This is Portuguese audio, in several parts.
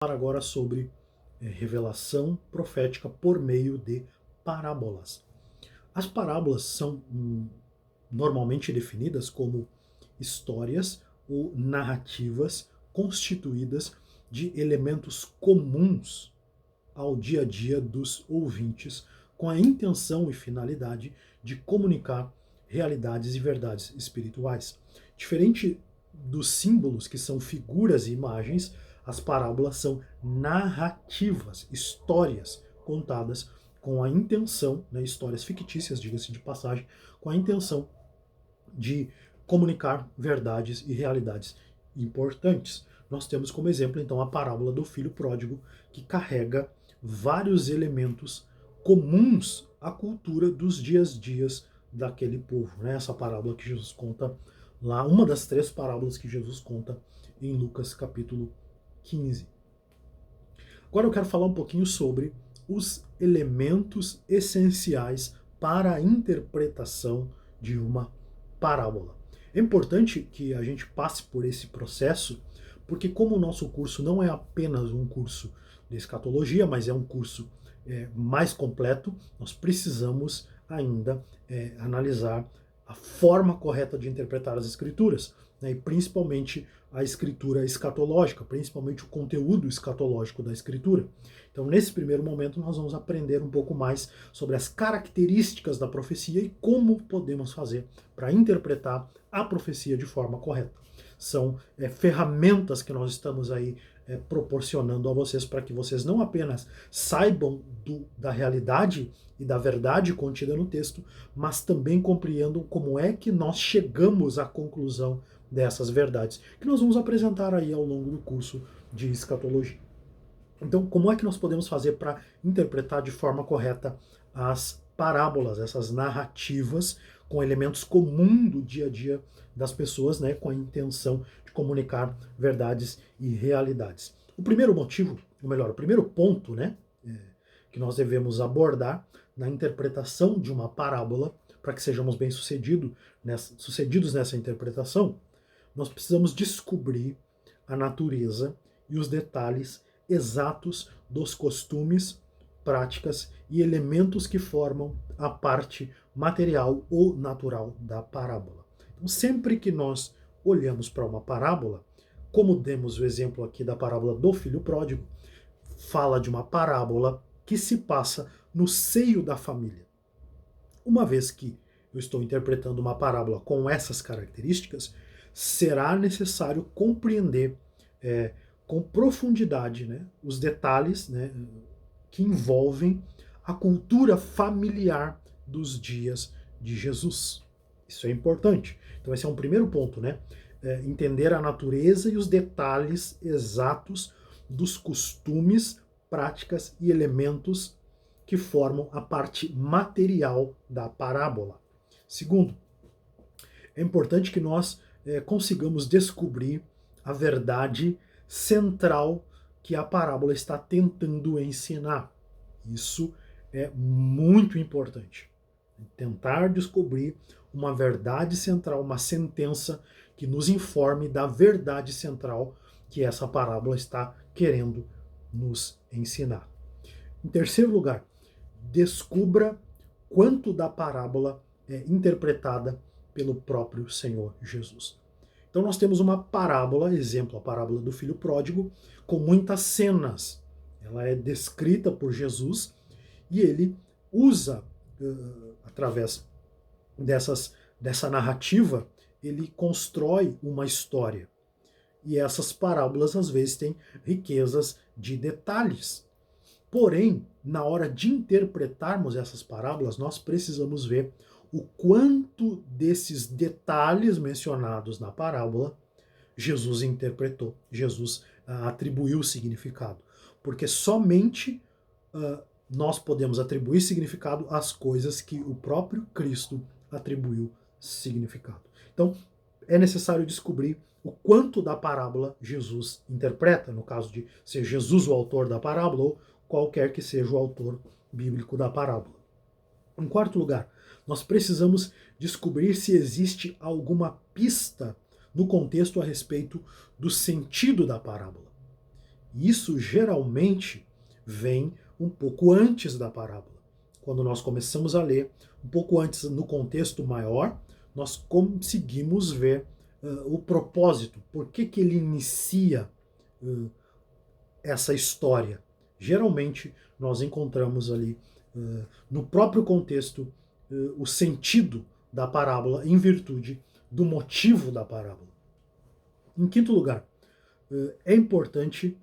Falar agora sobre revelação profética por meio de parábolas. As parábolas são normalmente definidas como histórias ou narrativas constituídas de elementos comuns ao dia a dia dos ouvintes, com a intenção e finalidade de comunicar realidades e verdades espirituais. Diferente dos símbolos, que são figuras e imagens, as parábolas são narrativas, histórias contadas com a intenção, né, histórias fictícias, diga-se de passagem, com a intenção de comunicar verdades e realidades importantes. Nós temos como exemplo, então, a parábola do filho pródigo, que carrega vários elementos comuns à cultura dos dias a dias daquele povo. Né? Essa parábola que Jesus conta lá, uma das três parábolas que Jesus conta em Lucas capítulo 15. Agora eu quero falar um pouquinho sobre os elementos essenciais para a interpretação de uma parábola. É importante que a gente passe por esse processo, porque como o nosso curso não é apenas um curso de escatologia, mas é um curso mais completo, nós precisamos ainda analisar a forma correta de interpretar as escrituras, né, e principalmente a escritura escatológica, principalmente o conteúdo escatológico da escritura. Então, nesse primeiro momento, nós vamos aprender um pouco mais sobre as características da profecia e como podemos fazer para interpretar a profecia de forma correta. São ferramentas que nós estamos aí proporcionando a vocês para que vocês não apenas saibam da realidade e da verdade contida no texto, mas também compreendam como é que nós chegamos à conclusão dessas verdades, que nós vamos apresentar aí ao longo do curso de escatologia. Então, como é que nós podemos fazer para interpretar de forma correta as parábolas, essas narrativas com elementos comuns do dia a dia das pessoas, né, com a intenção de comunicar verdades e realidades? O primeiro motivo, ou melhor, o primeiro ponto, né, que nós devemos abordar na interpretação de uma parábola, para que sejamos bem-sucedidos nessa interpretação, nós precisamos descobrir a natureza e os detalhes exatos dos costumes, práticas e elementos que formam a parte material ou natural da parábola. Então, sempre que nós olhamos para uma parábola, como demos o exemplo aqui da parábola do filho pródigo, fala de uma parábola que se passa no seio da família. Uma vez que eu estou interpretando uma parábola com essas características, será necessário compreender com profundidade, né, os detalhes, né, que envolvem a cultura familiar dos dias de Jesus. Isso é importante. Então esse é um primeiro ponto, né? Entender a natureza e os detalhes exatos dos costumes, práticas e elementos que formam a parte material da parábola. Segundo, é importante que nós consigamos descobrir a verdade central que a parábola está tentando ensinar. Isso é muito importante. Tentar descobrir uma verdade central, uma sentença que nos informe da verdade central que essa parábola está querendo nos ensinar. Em terceiro lugar, descubra quanto da parábola é interpretada pelo próprio Senhor Jesus. Então nós temos uma parábola, exemplo, a parábola do filho pródigo, com muitas cenas. Ela é descrita por Jesus e ele usa, através dessa narrativa, ele constrói uma história. E essas parábolas, às vezes, têm riquezas de detalhes. Porém, na hora de interpretarmos essas parábolas, nós precisamos ver o quanto desses detalhes mencionados na parábola Jesus interpretou, Jesus atribuiu significado. Porque somente nós podemos atribuir significado às coisas que o próprio Cristo atribuiu significado. Então, é necessário descobrir o quanto da parábola Jesus interpreta, no caso de ser Jesus o autor da parábola, ou qualquer que seja o autor bíblico da parábola. Em quarto lugar, nós precisamos descobrir se existe alguma pista no contexto a respeito do sentido da parábola. Isso geralmente vem um pouco antes da parábola. Quando nós começamos a ler, um pouco antes, no contexto maior, nós conseguimos ver o propósito, por que ele inicia essa história. Geralmente, nós encontramos ali, no próprio contexto, o sentido da parábola em virtude do motivo da parábola. Em quinto lugar, é importante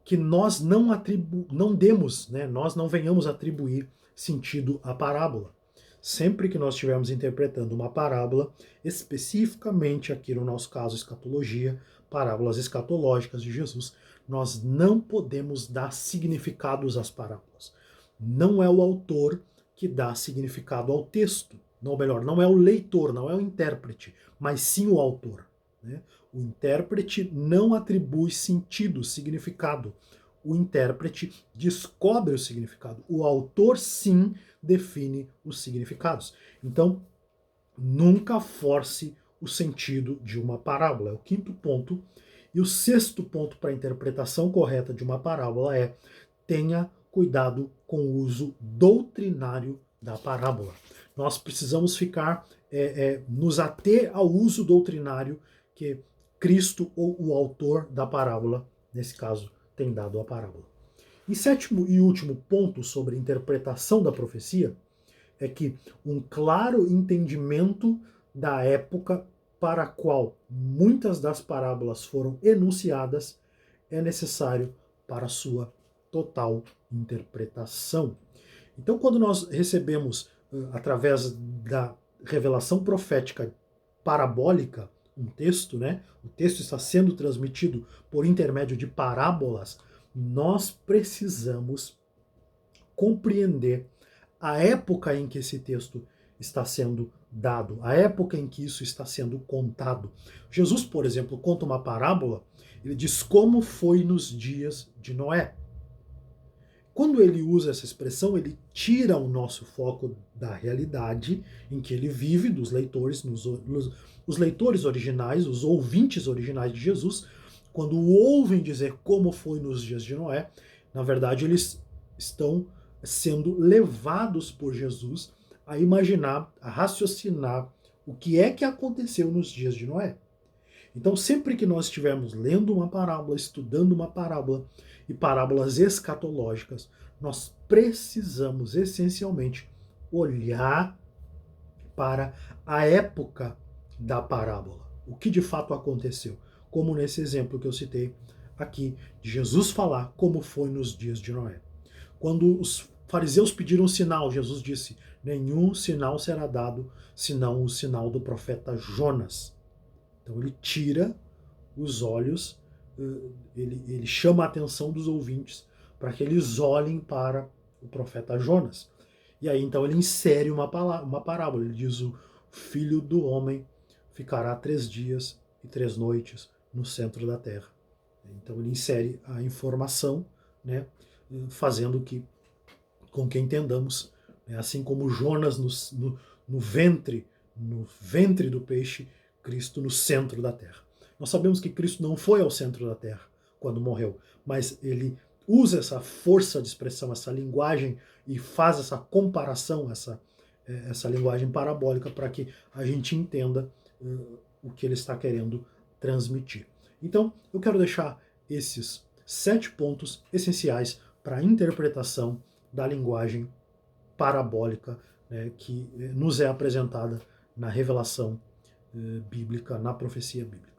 que nós não demos, né, nós não venhamos atribuir sentido à parábola. Sempre que nós estivermos interpretando uma parábola, especificamente aqui no nosso caso escatologia, parábolas escatológicas de Jesus, nós não podemos dar significados às parábolas. Não é o autor que dá significado ao texto, não, melhor, não é o leitor, não é o intérprete, mas sim o autor, né? O intérprete não atribui sentido, significado. O intérprete descobre o significado. O autor, sim, define os significados. Então, nunca force o sentido de uma parábola. É o quinto ponto. E o sexto ponto para a interpretação correta de uma parábola é: tenha cuidado com o uso doutrinário da parábola. Nós precisamos nos ater ao uso doutrinário que Cristo ou o autor da parábola, nesse caso, tem dado à parábola. E sétimo e último ponto sobre interpretação da profecia é que um claro entendimento da época para a qual muitas das parábolas foram enunciadas é necessário para a sua total interpretação. Então, quando nós recebemos, através da revelação profética parabólica, um texto, né? O texto está sendo transmitido por intermédio de parábolas, nós precisamos compreender a época em que esse texto está sendo dado, a época em que isso está sendo contado. Jesus, por exemplo, conta uma parábola, ele diz como foi nos dias de Noé. Quando ele usa essa expressão, ele tira o nosso foco da realidade em que ele vive, dos leitores, os leitores originais, os ouvintes originais de Jesus, quando ouvem dizer como foi nos dias de Noé, na verdade eles estão sendo levados por Jesus a imaginar, a raciocinar o que é que aconteceu nos dias de Noé. Então, sempre que nós estivermos lendo uma parábola, estudando uma parábola e parábolas escatológicas, nós precisamos essencialmente olhar para a época da parábola, o que de fato aconteceu, como nesse exemplo que eu citei aqui, de Jesus falar como foi nos dias de Noé. Quando os fariseus pediram um sinal, Jesus disse: nenhum sinal será dado senão o sinal do profeta Jonas. Então ele tira os olhos, ele chama a atenção dos ouvintes para que eles olhem para o profeta Jonas. E aí então ele insere uma parábola, ele diz: o filho do homem ficará 3 dias e 3 noites no centro da terra. Então ele insere a informação, né, fazendo com que entendamos, né, assim como Jonas no ventre do peixe, Cristo no centro da terra. Nós sabemos que Cristo não foi ao centro da terra quando morreu, mas ele usa essa força de expressão, essa linguagem, e faz essa comparação, essa linguagem parabólica, para que a gente entenda o que ele está querendo transmitir. Então, eu quero deixar esses 7 pontos essenciais para a interpretação da linguagem parabólica, né, que nos é apresentada na revelação bíblica, na profecia bíblica.